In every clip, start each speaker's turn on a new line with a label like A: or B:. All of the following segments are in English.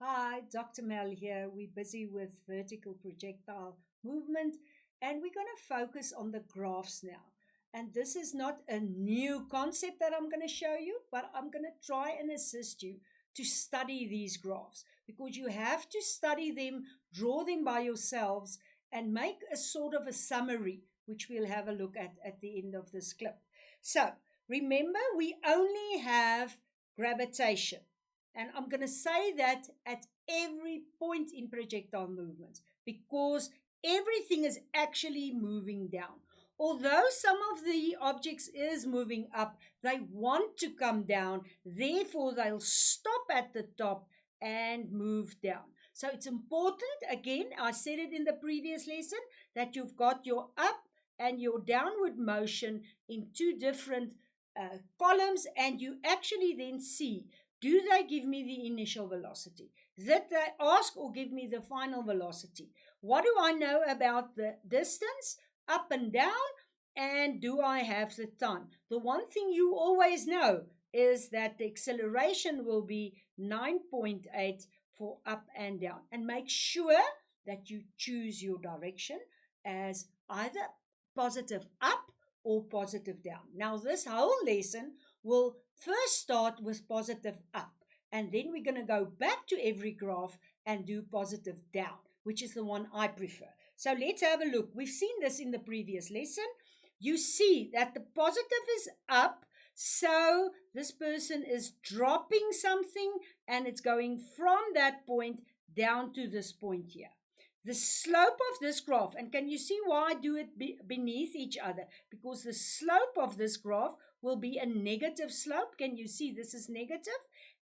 A: Hi, Dr. Mel here. We're busy with vertical projectile movement and we're going to focus on the graphs now. And this is not a new concept that I'm going to show you, but I'm going to try and assist you to study these graphs because you have to study them, draw them by yourselves, and make a sort of a summary, which we'll have a look at the end of this clip. So remember, we only have gravitation. And I'm going to say that at every point in projectile movements because everything is actually moving down. Although some of the objects is moving up, they want to come down. Therefore, they'll stop at the top and move down. So it's important, again, I said it in the previous lesson, that you've got your up and your downward motion in two different columns, and you actually then see, do they give me the initial velocity? Did they ask or give me the final velocity? What do I know about the distance up and down? And do I have the time? The one thing you always know is that the acceleration will be 9.8 for up and down. And make sure that you choose your direction as either positive up or positive down. Now, this whole lesson will first start with positive up, and then we're going to go back to every graph and do positive down, which is the one I prefer. So let's have a look. We've seen this in the previous lesson. You see that the positive is up, so this person is dropping something and it's going from that point down to this point here. The slope of this graph, and can you see why I do it beneath each other? Because the slope of this graph will be a negative slope. Can you see this is negative?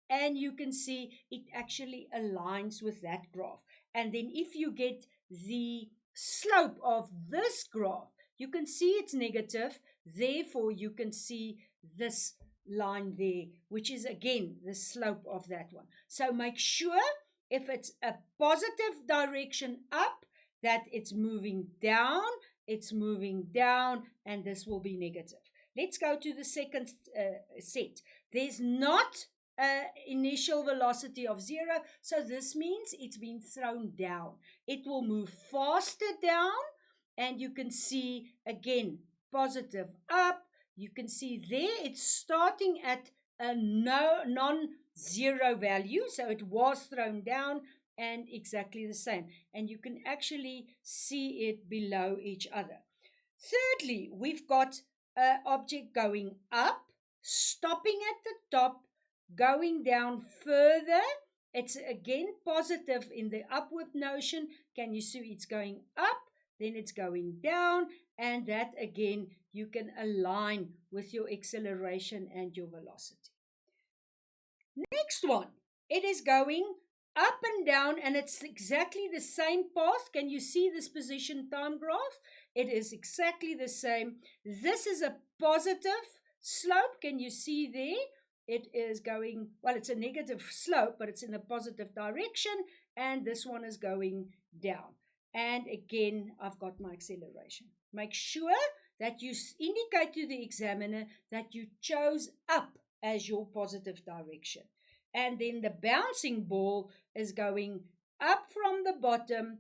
A: And you can see it actually aligns with that graph. And then if you get the slope of this graph, you can see it's negative. Therefore, you can see this line there, which is again the slope of that one. So make sure if it's a positive direction up, that it's moving down, and this will be negative. Let's go to the second set. There's not an initial velocity of 0, so this means it's been thrown down. It will move faster down, and you can see again positive up. You can see there it's starting at a non-zero value, so it was thrown down, and exactly the same. And you can actually see it below each other. Thirdly, we've got an object going up, stopping at the top, going down further. It's again positive in the upward motion. Can you see it's going up, then it's going down, and that again you can align with your acceleration and your velocity. Next one, it is going up and down, and it's exactly the same path. Can you see this position time graph? It is exactly the same. This is a positive slope. Can you see there? It is going, well, it's a negative slope, but it's in a positive direction, and this one is going down. And again, I've got my acceleration. Make sure that you indicate to the examiner that you chose up as your positive direction. And then the bouncing ball is going up from the bottom,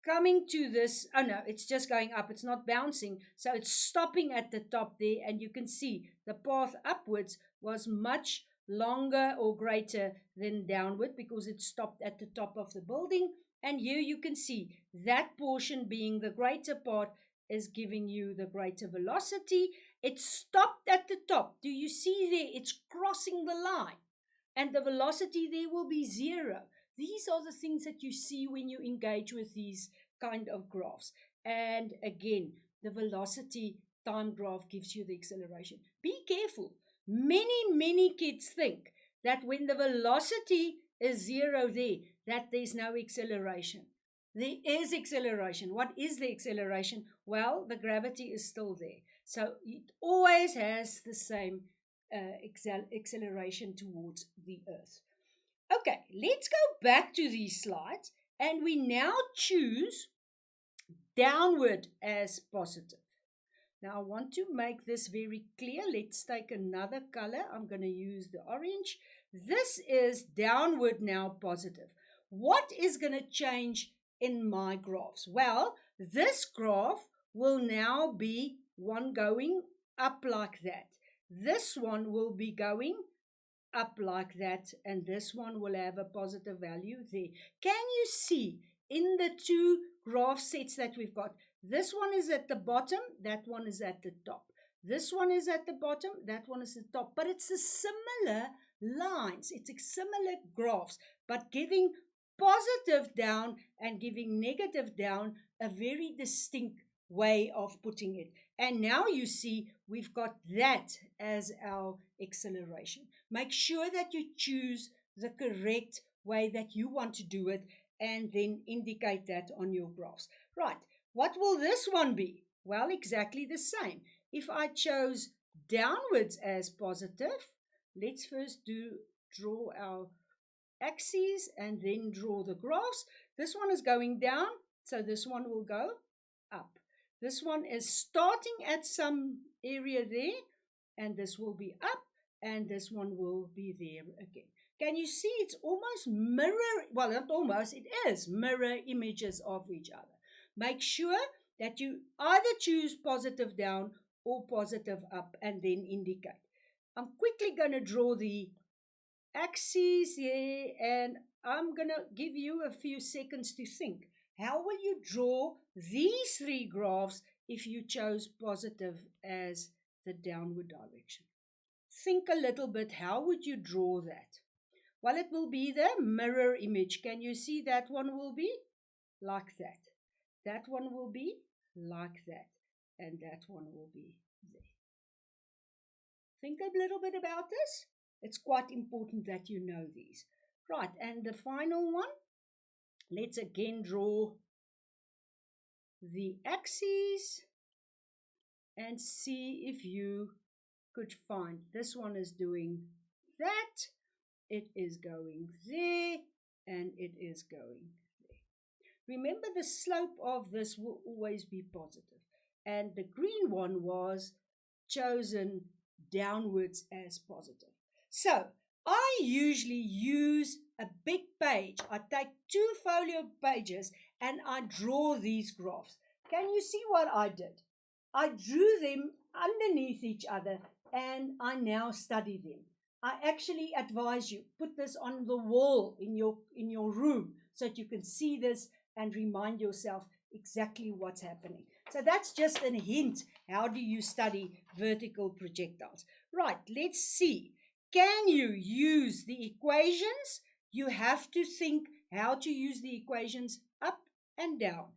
A: coming to this. Oh no, it's just going up. It's not bouncing. So it's stopping at the top there. And you can see the path upwards was much longer or greater than downward because it stopped at the top of the building. And here you can see that portion being the greater part is giving you the greater velocity. It stopped at the top. Do you see there? It's crossing the line. And the velocity there will be 0. These are the things that you see when you engage with these kind of graphs. And again, the velocity time graph gives you the acceleration. Be careful. Many kids think that when the velocity is 0 there, that there's no acceleration. There is acceleration. What is the acceleration? Well, the gravity is still there. So it always has the same acceleration towards the earth. Okay, let's go back to these slides, and we now choose downward as positive. Now I want to make this very clear. Let's take another color. I'm going to use the orange. This is downward now positive. what is going to change in my graphs? Well, this graph will now be one going up like that. This one will be going up like that, and this one will have a positive value there. Can you see in the two graph sets that we've got? This one is at the bottom, that one is at the top. This one is at the bottom, that one is at the top. But it's a similar lines, it's a similar graphs, but giving positive down and giving negative down a very distinct way of putting it. And now you see we've got that as our acceleration. Make sure that you choose the correct way that you want to do it and then indicate that on your graphs. Right, what will this one be? Well, exactly the same. If I chose downwards as positive, let's first draw our axes and then draw the graphs. This one is going down, so this one will go up. This one is starting at some area there, and this will be up, and this one will be there again. Can you see it's almost mirror, well, not almost, it is mirror images of each other. Make sure that you either choose positive down or positive up and then indicate. I'm quickly going to draw the axes here, and I'm going to give you a few seconds to think. How will you draw these three graphs if you chose positive as the downward direction? Think a little bit, how would you draw that? Well, it will be the mirror image. Can you see that one will be like that? That one will be like that. And that one will be there. Think a little bit about this. It's quite important that you know these. Right, and the final one. Let's again draw the axes and see if you could find. This one is doing that, it is going there, and it is going there. Remember, the slope of this will always be positive, and the green one was chosen downwards as positive. So I usually use a big page. I take 2 folio pages and I draw these graphs. Can you see what I did? I drew them underneath each other and I now study them. I actually advise you, put this on the wall in your room so that you can see this and remind yourself exactly what's happening. So that's just a hint. How do you study vertical projectiles? Right, let's see. Can you use the equations? You have to think how to use the equations up and down,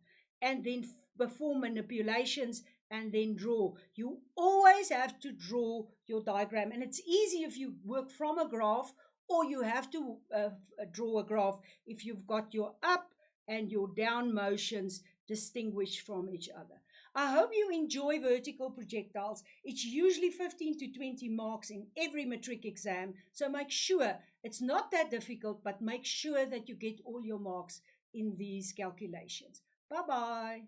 A: and then perform manipulations and then draw. You always have to draw your diagram, and it's easy if you work from a graph, or you have to draw a graph if you've got your up and your down motions distinguished from each other. I hope you enjoy vertical projectiles. It's usually 15 to 20 marks in every matric exam, so make sure it's not that difficult, but make sure that you get all your marks in these calculations. Bye-bye.